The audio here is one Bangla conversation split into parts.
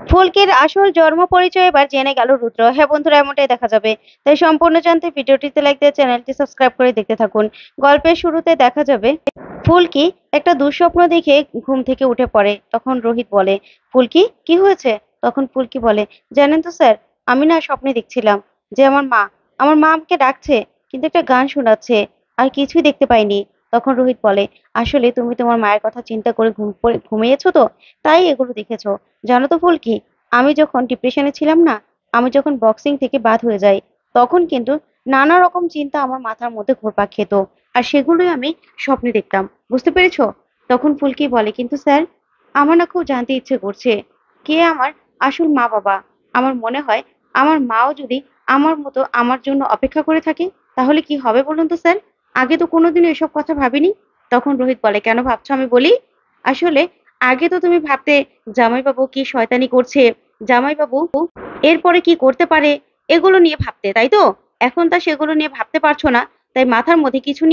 ফুলকির আসল জন্ম পরিচয় এবার জেনে গেল রুদ্র। হ্যাঁ বন্ধুরা, এমনটাই দেখা যাবে। তাই সম্পূর্ণ জানতে ভিডিওটিতে লাইক দিয়ে চ্যানেলটি সাবস্ক্রাইব করে দেখতে থাকুন। গল্পের শুরুতে দেখা যাবে ফুলকি একটা দুঃস্বপ্ন দেখে ঘুম থেকে উঠে পড়ে। তখন রোহিত বলে, ফুলকি কি হয়েছে? তখন ফুলকি বলে, জানেন তো স্যার, আমি না স্বপ্নে দেখছিলাম যে আমার মা আমাকে ডাকছে, কিন্তু একটা গান শোনাচ্ছে, আর কিছুই দেখতে পাইনি। তখন রোহিত বলে, আসলে তুমি তোমার মায়ের কথা চিন্তা করে ঘুমিয়েছো তো, তাই এগুলো দেখেছো। জানো তো ফুলকি, আমি যখন ডিপ্রেশনে ছিলাম না, আমি যখন বক্সিং থেকে বাদ হয়ে যাই, তখন কিন্তু নানা রকম চিন্তা আমার মাথার মধ্যে ঘুরপাক খেত, আর সেগুলোই আমি স্বপ্নে দেখতাম। বুঝতে পেরেছো? তখন ফুলকি বলে, কিন্তু স্যার, আমার না খুব জানতে ইচ্ছে করছে, কে আমার আসল মা বাবা। আমার মনে হয় আমার মাও যদি আমার মতো আমার জন্য অপেক্ষা করে থাকে, তাহলে কি হবে বলুন তো স্যার। আগে তো কোনোদিনও এসব কথা ভাবিনি। তখন রোহিত বলে, কেন ভাবছো আমি বলি। আসলে আগে তো তুমি ভাবতে জামাইবাবু কি শয়তানি করছে, জামাইবাবু এরপরে কি করতে পারে, এগুলো নিয়ে ভাবতে, তাই তো? এখন তা সেগুলো নিয়ে ভাবতে পারছো না, তাই মাথার মধ্যে কিছু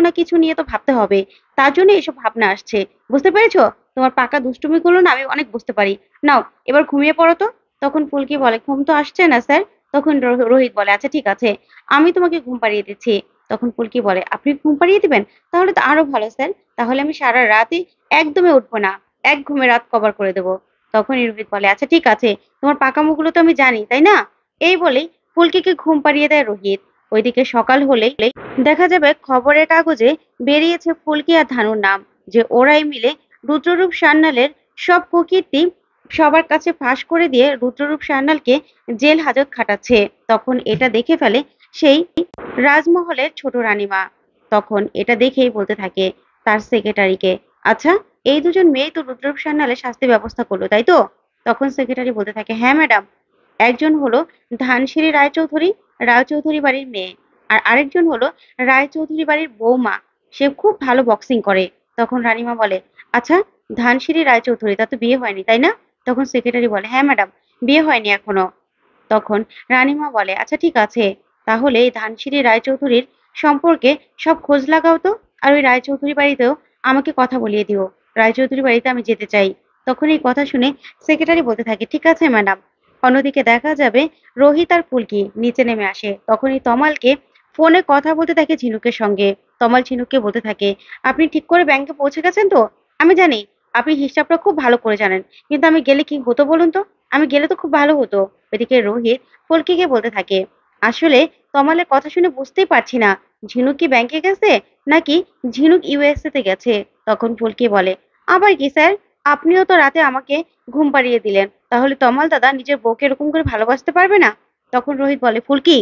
না কিছু নিয়ে তো ভাবতে হবে। তার জন্য এসব ভাবনা আসছে। বুঝতে পেরেছো? তোমার পাকা দুষ্টুমিগুলো না আমি অনেক বুঝতে পারি। নাও, এবার ঘুমিয়ে পড়ো তো। তখন ফুলকি বলে, ঘুম তো আসছে না স্যার। তখন রোহিত বলে, আচ্ছা ঠিক আছে, আমি তোমাকে ঘুম পাড়িয়ে দিচ্ছি। তখন ফুলকি বলে, আপনি ঘুম পাড়িয়ে দিবেন? তাহলে তো আরো ভালো স্যার, তাহলে আমি সারা রাতই একদমই উঠবো না, এক ঘুমে রাত কভার করে দেবো। তখন রোহিত বলে, আচ্ছা ঠিক আছে, তোমার পাকামোগুলো তো আমি জানি, তাই না? এই বলেই ফুলকিকে ঘুম পাড়িয়ে দেয় রোহিত। ওইদিকে সকাল হলেই দেখা যাবে খবরের কাগজে বেরিয়েছে ফুলকি আর ধানুর নাম, যে ওরাই মিলে রুদ্ররূপ সান্যালের সব কুকীর্তি সবার কাছে ফাঁস করে দিয়ে রুদ্ররূপ সান্যালকে জেল হাজত খাটাচ্ছে। তখন এটা দেখে ফেলে সেই রাজমহলের ছোট রানীমা। তখন এটা দেখেই বলতে থাকে তার সেক্রেটারিকে, আচ্ছা, এই দুজন মেয়েই তো রুদ্ররূপ সান্যালের শাস্তি ব্যবস্থা করলো, তাই তো? তখন সেক্রেটারি বলতে থাকে, হ্যাঁ ম্যাডাম, একজন হলো ধানসিঁড়ি রায়চৌধুরী বাড়ির মেয়ে, আর আরেকজন হলো রায়চৌধুরী বাড়ির বৌমা। সে খুব ভালো বক্সিং করে। তখন রানীমা বলে, আচ্ছা, ধানসিঁড়ি রায়চৌধুরী, তা তো বিয়ে হয়নি, তাই না? তখন সেক্রেটারি বলে, হ্যাঁ ম্যাডাম, বিয়ে হয়নি এখনো। তখন রানীমা বলে, আচ্ছা ঠিক আছে, তাহলে এই ধানসিঁড়ি রায়চৌধুরীর সম্পর্কে সব খোঁজ লাগাও তো, আর ওই রায়চৌধুরী বাড়িতেও আমাকে কথা বলিয়ে দিও। রায়চৌধুরী বাড়িতে আমি যেতে চাই। তখন এই কথা শুনে সেক্রেটারি বলতে থাকে, ঠিক আছে ম্যাডাম। অন্যদিকে দেখা যাবে রোহিত আর ফুলকি নিচে নেমে আসে। তখনই তমালকে ফোনে কথা বলতে থাকে ঝিনুকের সঙ্গে। তমাল ঝিনুককে বলতে থাকে, আপনি ঠিক করে ব্যাংকে পৌঁছে গেছেন তো? আমি জানি আপনি হিসাবটা খুব ভালো করে জানেন, কিন্তু আমি গেলে কি হতো বলুন তো? আমি গেলে তো খুব ভালো হতো। এদিকে রোহিত ফুলকিকে বলতে থাকে, আসলে তমালের কথা শুনে বুঝতেই পারছি না, ঝিনুক কি ব্যাংকে গেছে, নাকি ঝিনুক ইউএসএ তে গেছে। তখন ফুলকি বলে, আবার কি স্যার, আপনিও তো রাতে আমাকে ঘুম পাড়িয়ে দিলেন, তাহলে তমাল দাদা নিজের বউকে এরকম করে ভালোবাসতে পারবে না? তখন রোহিত বলে, ফুলকি,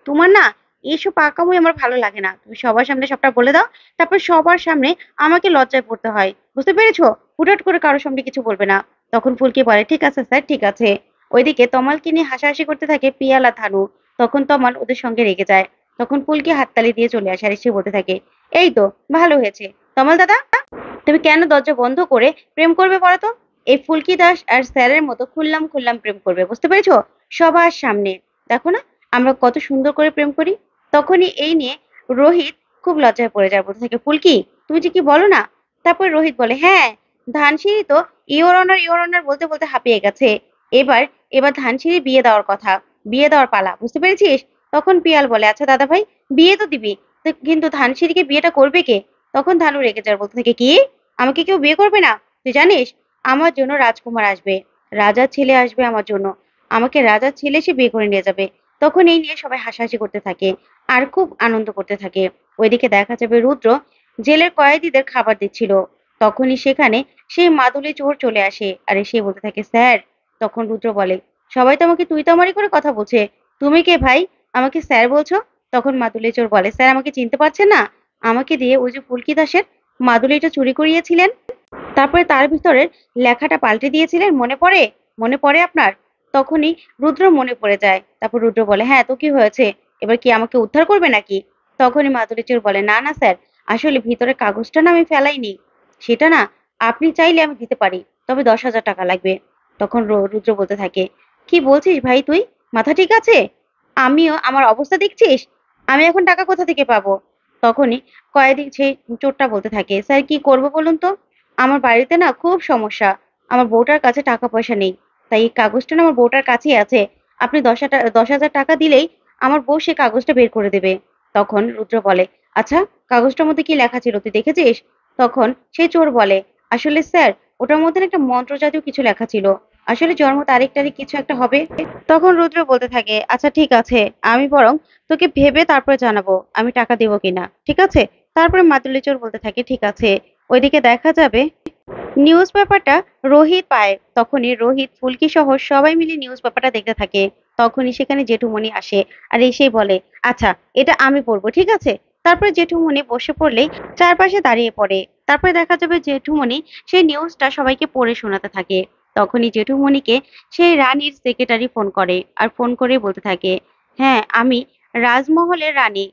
তোমার না এইসব পাকামোই আমার ভালো লাগে না। তুমি সবার সামনে সবটা বলে দাও, তারপর সবার সামনে আমাকে লজ্জায় পড়তে হয়। বুঝতে পেরেছো? হুটহাট করে কারোর সামনে কিছু বলবে না। তখন ফুলকি বলে, ঠিক আছে স্যার, ঠিক আছে। ওইদিকে তমালকে নিয়ে হাসাহাসি করতে থাকে পিয়াল আর ধানু। তখন তমাল ওদের সঙ্গে রেগে যায়। তখন ফুলকি হাততালি দিয়ে চলে আসে, আর এসে বলতে থাকে, এই তো ভালো হয়েছে। তমাল দাদা, তুমি কেন দরজা বন্ধ করে প্রেম করবে বলো তো? এই ফুলকি দাস আর স্যারের মতো খুললাম খুললাম প্রেম করবে, বুঝতে পেরেছো? সবার সামনে। দেখো না আমরা কত সুন্দর করে প্রেম করি। তখনই এই নিয়ে রোহিত খুব লজ্জায় পড়ে যায়, বলতে থাকে, ফুলকি, তুমি যে কি বলো না। তারপর রোহিত বলে, হ্যাঁ, ধানসিঁড়ি তো ইওর অনার বলতে বলতে হাঁপিয়ে গেছে। এবার এবার ধানসিঁড়ি বিয়ে দেওয়ার কথা, বিয়ে দেওয়ার পালা, বুঝতে পেরেছিস? তখন পিয়াল বলে, আচ্ছা দাদা ভাই, বিয়ে তো দিবি, কিন্তু ধানসিঁড়িকে বিয়েটা করবে কে? তখন ধানু রেগে যার, বলতে থাকে, কি, আমাকে কেউ বিয়ে করবে না? তুই জানিস আমার জন্য রাজকুমার আসবে, রাজার ছেলে আসবে আমার জন্য, আমাকে রাজার ছেলে সে বিয়ে করে নিয়ে যাবে। তখন এই নিয়ে সবাই হাসাহাসি করতে থাকে আর খুব আনন্দ করতে থাকে। ওইদিকে দেখা যাবে রুদ্র জেলের কয়েদিদের খাবার দিচ্ছিল। তখনই সেখানে সেই মাদুলি চোর চলে আসে, আর এসে বলতে থাকে, স্যার। তখন রুদ্র বলে, সবাই তো আমাকে তুই তামারি করে কথা বলছে, তুমি কে ভাই, আমাকে স্যার বলছো? তখন মাদুলি চোর বলে, স্যার আমাকে চিনতে পারছেন না? আমাকে দিয়ে ওই যে ফুলকি দাসের মাদুলিটা চুরি করিয়েছিলেন, তারপরে তার ভিতরের লেখাটা পাল্টে দিয়েছিলেন, মনে পড়ে? মনে পড়ে আপনার? তখনই রুদ্র মনে পড়ে যায়। তারপর রুদ্র বলে, হ্যাঁ তো কি হয়েছে, এবার কি আমাকে উদ্ধার করবে নাকি? তখনই মাধুরী চোর বলে, না না স্যার, আসলে ভিতরে কাগজটা না আমি ফেলাইনি, সেটা না আপনি চাইলে আমি দিতে পারি, তবে 10,000 টাকা লাগবে। তখন রুদ্র বলতে থাকে, কি বলছিস ভাই তুই, মাথা ঠিক আছে? আমিও আমার অবস্থা দেখছিস, আমি এখন টাকা কোথা থেকে পাবো? তখনই কয়েদি সেই চোরটা বলতে থাকে, স্যার কি করবো বলুন তো, আমার বাড়িতে না খুব সমস্যা, আমার বউটার কাছে টাকা পয়সা নেই, তাই এই কাগজটা না আমার বউটার কাছেই আছে। আপনি 10,000 টাকা দিলেই আমার বউ সে কাগজটা বের করে দেবে। তখন রুদ্র বলে, আচ্ছা কাগজটার মধ্যে কি লেখা ছিল তুই দেখেছিস? তখন সেই চোর বলে, আসলে স্যার ওটার মধ্যে না একটা মন্ত্র জাতীয় কিছু লেখা ছিল। আসলে জন্ম তারিখ টারিখ কিছু একটা হবে। তখন রুদ্র বলতে থাকে, আচ্ছা ঠিক আছে, আমি বরং তোকে ভেবে তারপরে জানাবো আমি টাকা দেবো কিনা, ঠিক আছে? তারপরে মাদুলি চোর বলতে থাকে, ঠিক আছে। ওইদিকে দেখা যাবে নিউজ পেপারটা রোহিত পায়। তখনই রোহিত, ফুলকি সহ সবাই মিলে নিউজ পেপারটা দেখতে থাকে। তখনই সেখানে জেঠুমনি আসে আর এসেই বলে, আচ্ছা এটা আমি পড়বো, ঠিক আছে? তারপরে জেঠুমনি বসে পড়লেই চারপাশে দাঁড়িয়ে পড়ে। তারপরে দেখা যাবে জেঠুমনি সেই নিউজটা সবাইকে পড়ে শোনাতে থাকে। তখনই জেঠুমনিকে সেই রানীর সেক্রেটারি ফোন করে আর ফোন করে বলতে থাকে, হ্যাঁ আমি রাজমহলের রানী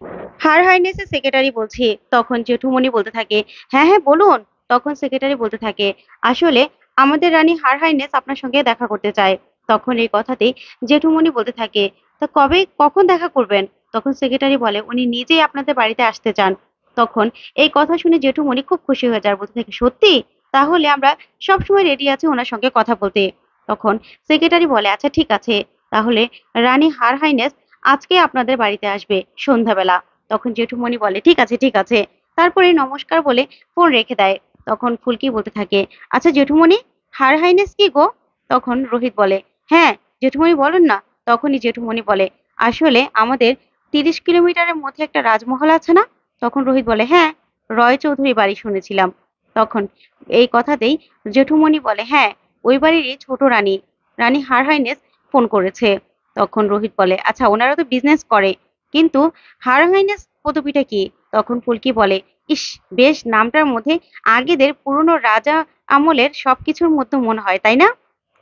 হার হাইনেসের সেক্রেটারি বলছি। তখন জেঠুমনি বলতে থাকে, হ্যাঁ হ্যাঁ বলুন। তখন সেক্রেটারি বলতে থাকে, আসলে আমাদের রানী হার হাইনেস আপনার সঙ্গে দেখা করতে চায়। তখন এই কথাতেই জেঠুমনি বলতে থাকে, তা কবে কখন দেখা করবেন? তখন সেক্রেটারি বলে, উনি নিজেই আপনাদের বাড়িতে আসতে চান। তখন এই কথা শুনে জেঠুমনি খুব খুশি হয়ে যায়, বলতে থাকে, সত্যি? তাহলে আমরা সবসময় রেডি আছি ওনার সঙ্গে কথা বলতে। তখন সেক্রেটারি বলে, আচ্ছা ঠিক আছে, তাহলে রানী হার হাইনেস আজকে আপনাদের বাড়িতে আসবে সন্ধ্যাবেলা। তখন জেঠুমনি বলে, ঠিক আছে ঠিক আছে। তারপরে নমস্কার বলে ফোন রেখে দেয়। তখন ফুলকি বলতে থাকে, আচ্ছা জেঠুমনি, হার হাইনেস কি গো? তখন রোহিত বলে, হ্যাঁ জেঠুমনি বলেন না। তখনই জেঠুমনি বলে, আসলে আমাদের 30 কিলোমিটারের মধ্যে একটা রাজমহল আছে না? তখন রোহিত বলে, হ্যাঁ রয় চৌধুরী বাড়ি শুনেছিলাম। তখন এই কথাতেই জেঠুমনি বলে, হ্যাঁ ওই বাড়িরই ছোট রানী, রানী হার হাইনেস ফোন করেছে। তখন রোহিত বলে, আচ্ছা ওনারা তো বিজনেস করে, কিন্তু হার হাইনেস পদবিটা কি? তখন ফুলকি বলে, ইস, বেশ নামটার মধ্যে আগেদের পুরনো রাজা আমলের সবকিছুর মধ্যে মনে হয়, তাই না?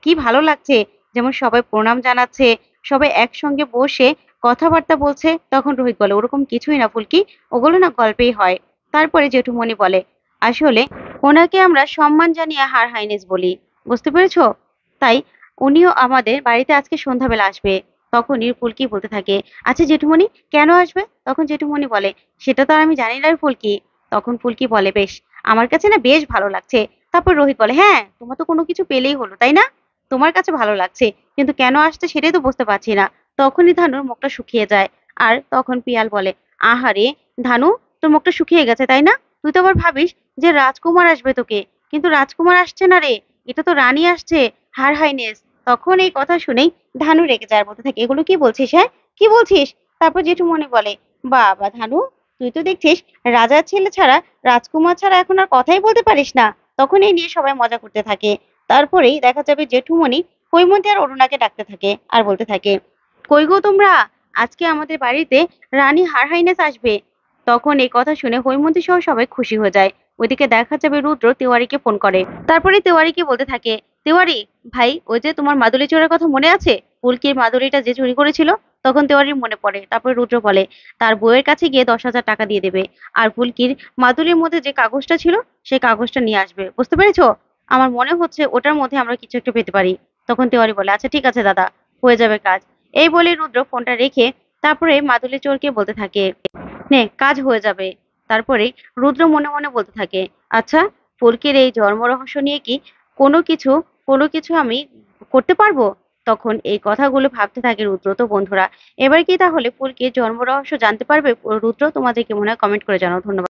কি ভালো লাগছে, যেমন সবাই প্রণাম জানাচ্ছে, সবাই একসঙ্গে বসে কথাবার্তা বলছে। তখন রোহিত বলে, ওরকম কিছুই না ফুলকি, ওগুলো না গল্পেই হয়। তারপরে জেঠুমনি বলে, আসলে ওনাকে আমরা সম্মান জানিয়ে হার হাইনেস বলি, বুঝতে পেরেছো? তাই উনিও আমাদের বাড়িতে আজকে সন্ধ্যাবেলা আসবে। তখনই ফুলকি বলতে থাকে, আচ্ছা জেঠুমনি কেন আসবে? তখন জেঠুমনি বলে, সেটা তো আর আমি জানি না রে ফুলকি। তখন ফুলকি বলে, বেশ, আমার কাছে না বেশ ভালো লাগছে। তারপর রোহিত বলে, হ্যাঁ তোমার তো কোনো কিছু পেলেই হলো, তাই না? তোমার কাছে ভালো লাগছে, কিন্তু কেন আসছে সেটাই তো বুঝতে পারছি না। তখনই ধানুর মুখটা শুকিয়ে যায়। আর তখন পিয়াল বলে, আহারে ধানু, তোর মুখটা শুকিয়ে গেছে তাই না? তুই তো আবার ভাবিস যে রাজকুমার আসবে তোকে, কিন্তু রাজকুমার আসছে না রে, এটা তো রানী আসছে, হার হাইনেস। তখন এই কথা শুনেই ধানু রেগে যায়, বলতে থাকে, এগুলো কি বলছিস? হ্যাঁ কি বলছিস? তারপর জেঠুমনি বলে, বাবা ধানু, তুই তো দেখছিস রাজার ছেলে ছাড়া, রাজকুমার ছাড়া এখন আর কথাই বলতে পারিস না। তখন এই নিয়ে সবাই মজা করতে থাকে। তারপরেই দেখা যাবে জেঠুমনি হৈমন্তী আর অরুণাকে ডাকতে থাকে আর বলতে থাকে, কই গো তোমরা, আজকে আমাদের বাড়িতে রানী হার হাইনেস আসবে। তখন এই কথা শুনে হৈমন্তী সহ সবাই খুশি হয়ে যায়। ওইদিকে দেখা যাবে রুদ্র তেওয়ারিকে ফোন করে। তারপরে তেওয়ারিকে বলতে থাকে, তেওয়ারি ভাই, ওই যে তোমার মাদুলি চোরের কথা মনে আছে? ফুলকির মাদুলিটা যে চুরি করেছিল? তখন তেওয়ারির মনে পড়ে। তারপরে রুদ্র বলে, তার বউয়ের কাছে গিয়ে 10,000 টাকা দিয়ে দেবে, আর ফুলকির মাদুলির মধ্যে যে কাগজটা ছিল সেই কাগজটা নিয়ে আসবে, বুঝতে পেরেছো? আমার মনে হচ্ছে ওটার মধ্যে আমরা কিছু একটা পেতে পারি। তখন তেওয়ারি বলে, আচ্ছা ঠিক আছে দাদা, হয়ে যাবে কাজ। এই বলে রুদ্র ফোনটা রেখে তারপরে মাদুলি চোরকে বলতে থাকে, নে কাজ হয়ে যাবে। তারপরে রুদ্র মনে মনে বলতে থাকে, আচ্ছা ফুলকির এই জন্ম রহস্য নিয়ে কি কোনো কিছু কোনো কিছু আমি করতে পারবো? তখন এই কথাগুলো ভাবতে থাকে রুদ্র। তো বন্ধুরা, এবার কি তাহলে ফুলকির জন্ম রহস্য জানতে পারবে রুদ্র? তোমাদের কি মনে হয় কমেন্ট করে জানাও। ধন্যবাদ।